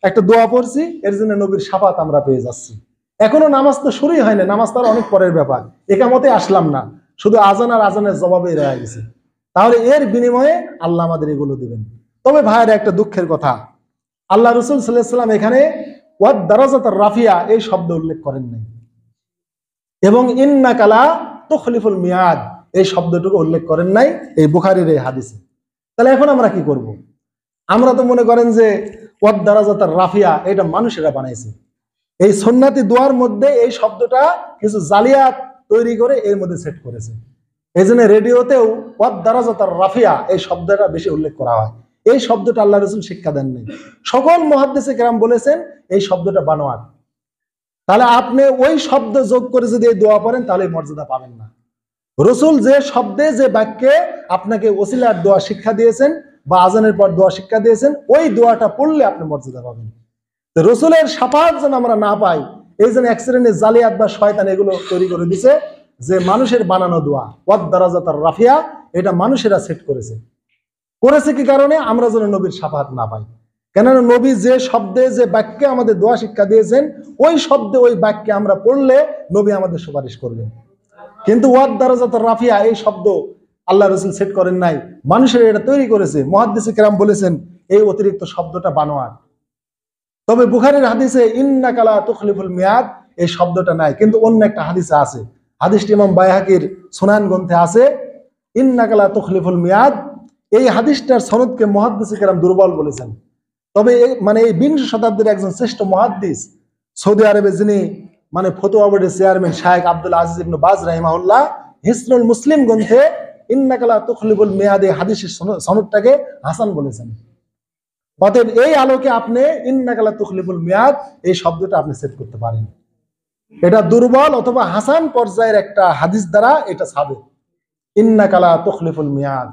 একটা দোয়া পড়ছি, এর জন্য নবীর শাফাআত আমরা পেয়ে যাচ্ছি। এখনো নামাজ তো শুরুই হয় না, নামাজ তার অনেক পরের ব্যাপার, একামতে আসলাম না, শুধু আযান আর আযানের জবাবেই রয়ে গেছে। তাহলে এর বিনিময়ে আল্লাহ আমাদের এগুলো দিবেন। তবে ভাইয়ের একটা দুঃখের কথা, আল্লাহ রাসূল সাল্লাল্লাহু আলাইহি ওয়াসাল্লাম এখানে ওয়াদ দারাজাতার রাফিয়া এই শব্দ উল্লেখ করেন নাই, এবং ইন্নাকা লা তুখলিফুল মিয়াদ এই শব্দটুকু উল্লেখ করেন নাই এই বুখারীর এই হাদিসে। তাহলে এখন আমরা কি করব? আমরা তো মনে করেন যে ওয়াদ দারাজাতার রাফিয়া এটা মানুষেরা বানাইছে, এই সুন্নতি দোয়ার মধ্যে এই শব্দটা কিছু জালিয়াত তৈরি করে এর মধ্যে সেট করেছে। এই জন্য রেডিওতেও ওয়াদ দারাজাতার রাফিয়া এই শব্দটা বেশি উল্লেখ করা হয়। এই শব্দটা আল্লাহ রাসূল শিক্ষা দেন নাই, সকল মুহাদ্দিসে কেরাম বলেছেন এই শব্দটা বানোয়াট। তাহলে আপনি ওই শব্দ যোগ করে যদি এই দোয়া পড়েন, তাহলে মর্যাদা পাবেন না। রাসূল যে শব্দে, যে বাক্যে আপনাকে ওসিলার দোয়া শিক্ষা দিয়েছেন বা আযানের পর দোয়া শিক্ষা দিয়েছেন, ওই দোয়াটা পড়লে আপনি মর্যাদা পাবেন। তো রাসূলের শাফাআত যেন আমরা না পাই, এই জন্য এক শ্রেণীর জালিয়াত বা শয়তান এগুলো তৈরি করে দিছে, যে মানুষের বানানো দোয়া ওয়াদ দারাজাতার রাফিয়া, এটা মানুষেরা সেট করেছে কি কারণে? আমরা যেন নবীর শাফাআত না পাই। কেননা নবী যে শব্দে যে বাক্যে আমাদের দোয়া শিক্ষা দিয়েছেন, ওই শব্দে ওই বাক্যে আমরা পড়লে নবী আমাদের সুপারিশ করবেন। কিন্তু ওয়াদ দারাজাত রাফিয়া এই শব্দ আল্লাহ রসুল সেট করেন নাই, মানুষের এটা তৈরি করেছে। মুহাদ্দিস কেরাম বলেছেন এই অতিরিক্ত শব্দটা বানোয়াট। তবে বুখারীর হাদিসে ইন্নাকা লা তুখলিফুল মিয়াদ এই শব্দটা নাই, কিন্তু অন্য একটা হাদিসে আছে। হাদিসটি ইমাম বাইহাকির সুনান গ্রন্থে আছে, ইন্নাকা লা তুখলিফুল মিয়াদ। এই হাদিসটার সনদকে মুহাদ্দিস কেরাম দুর্বল বলেছেন। তবে মানে এই 20 শতাব্দীর একজন শ্রেষ্ঠ মুহাদ্দিস, সৌদি আরবে যিনি মানে ফতোয়া বোর্ডের চেয়ারম্যান শায়েখ আব্দুল আজিজ ইবনে বাজ রাহিমাহুল্লাহ, হিসনুল মুসলিম গ্রন্থে ইন্নাকা লা তুখলিফুল মিয়াদ এই হাদিসের সনদটাকে হাসান বলেছেন। অতএব এই আলোকে আপনি ইন্নাকা লা তুখলিফুল মিয়াদ এই শব্দটা আপনি সেট করতে পারেন। এটা দুর্বল অথবা হাসান পর্যায়ের একটা হাদিস দ্বারা এটা সাবেত, ইন্নাকা লা তুখলিফুল মিয়াদ।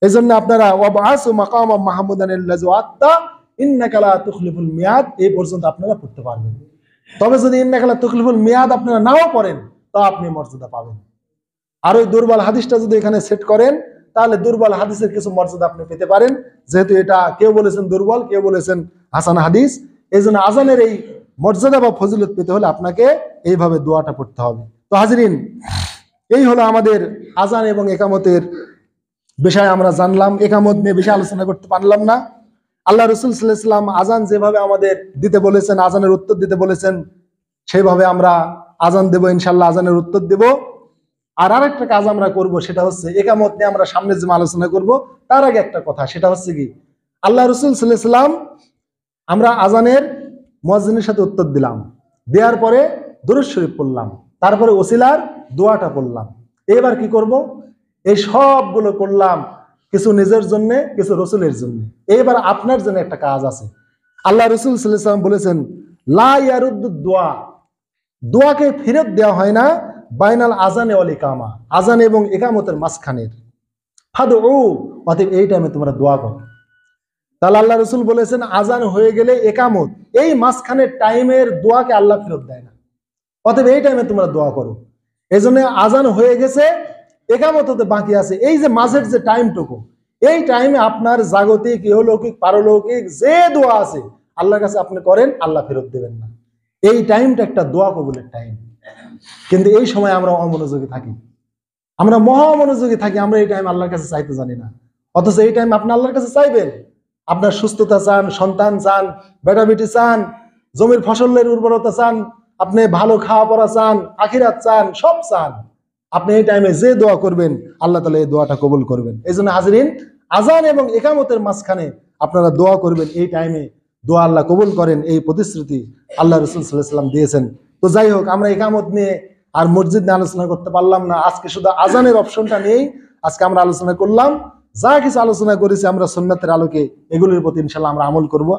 এজন্য আপনারা ওয়াবআসু মাকামা মাহমুদান আল্লাযী ওয়া'আদতা ইন্নাকা লা তুখলিফুল মিয়াদ এই পর্যন্ত আপনারা পড়তে পারবেন। তবে যদি ইন্নাকা লা তুখলিফুল মিয়াদ আপনারা নাও পড়েন তা আপনি মর্যাদা পাবেন। আর ওই দুর্বল হাদিসটা যদি এখানে সেট করেন তাহলে দুর্বল হাদিসের কিছু মর্যাদা আপনি পেতে পারেন, যেহেতু এটা কেউ বলেছেন দুর্বল, কেউ বলেছেন হাসান হাদিস। এই জন্য আজানের এই মর্যাদা বা ফজিলত পেতে হলে আপনাকে এইভাবে দোয়াটা পড়তে হবে। তো হাজরিন, এই হলো আমাদের আজান এবং একামতের বিষয় আমরা জানলাম। একামত নিয়ে বেশি আলোচনা করতে পারলাম না। আল্লাহ রসুল সাল্লাল্লাহু আলাইহি ওয়াসাল্লাম আজান যেভাবে আমাদের দিতে বলেছেন, আজানের উত্তর দিতে বলেছেন, সেইভাবে আমরা আজান দেব ইনশাআল্লাহ, আজানের উত্তর দেব। আর আরেকটা কাজ আমরা করব, সেটা হচ্ছে একামত নিয়ে আমরা সামনে যে আলোচনা করব তার আগে একটা কথা, সেটা হচ্ছে কি, আল্লাহ রসুল সাল্লাল্লাহু আলাইহি ওয়াসাল্লাম আমরা আজানের মুয়াজ্জিনের সাথে উত্তর দিলাম, দেওয়ার পরে দুরূদ শরীফ পড়লাম, তারপরে ওসিলার দোয়াটা পড়লাম। এবার কি করব, এই সবগুলো করলাম, কিছু নিজের জন্য, কিছু রসুলের জন্য। এবার আপনার জন্য একটা কাজ আছে। আল্লাহ রসুল সাল্লাল্লাহু আলাইহি ওয়াসাল্লাম বলেছেন লা ইয়ারুদ্দুদ দোয়া, দোয়াকে ফেরত দেওয়া হয় না বাইনাল আজানে ওয়াল ইকামা, আজান এবং ইকামতের মাঝখানের। ফাদউ, অতএব এই টাইমে তোমরা দোয়া করো। তাহলে আল্লাহ রসুল বলেছেন আজান হয়ে গেলে একামত, এই মাঝখানের টাইমের দোয়াকে আল্লাহ ফেরত দেয় না, অতএব এই টাইমে তোমরা দোয়া করো। এই জন্য আজান হয়ে গেছে, একামত হতে বাকি আছে, এই যে মাঝের যে টাইমটুকু, এই টাইমে আপনার জাগতিক, ইহলৌকিক, পারলৌকিক যে দোয়া আছে আল্লাহর কাছে আপনি করেন, আল্লাহ ফেরত দেবেন না। এই টাইমটা একটা দোয়া কবুলের টাইম। কিন্তু এই সময় আমরা অমনোযোগী থাকি, আমরা মহা অমনোযোগী থাকি, আমরা এই টাইম আল্লাহর কাছে চাইতে জানি না। অথচ এই টাইম আপনি আল্লাহর কাছে চাইবেন, আপনার সুস্থতা চান, সন্তান চান, বেটা বেটি চান, জমির ফসলের উর্বরতা চান, আপনি ভালো খাওয়া পড়া চান, আখিরাত চান, সব চান। আপনি এই টাইমে যে দোয়া করবেন আল্লাহ তাআলা এই দোয়াটা কবুল করবেন। এই জন্য হাজরিন, আজান এবং ইকামতের মাঝখানে আপনারা দোয়া করবেন, এই টাইমে দোয়া আল্লাহ কবুল করেন, এই প্রতিশ্রুতি আল্লাহ রাসূল সাল্লাল্লাহু আলাইহি ওয়াসাল্লাম দিয়েছেন। তো যাই হোক, আমরা ইকামত নিয়ে আর মসজিদ নিয়ে আলোচনা করতে পারলাম না। আজকে শুধু আজানের অপশনটা নিয়েই আজকে আমরা আলোচনা করলাম। যা কিছু আলোচনা করেছি আমরা সুন্নাতের আলোকে, এগুলির প্রতি ইনশাআল্লাহ আমরা আমল করব।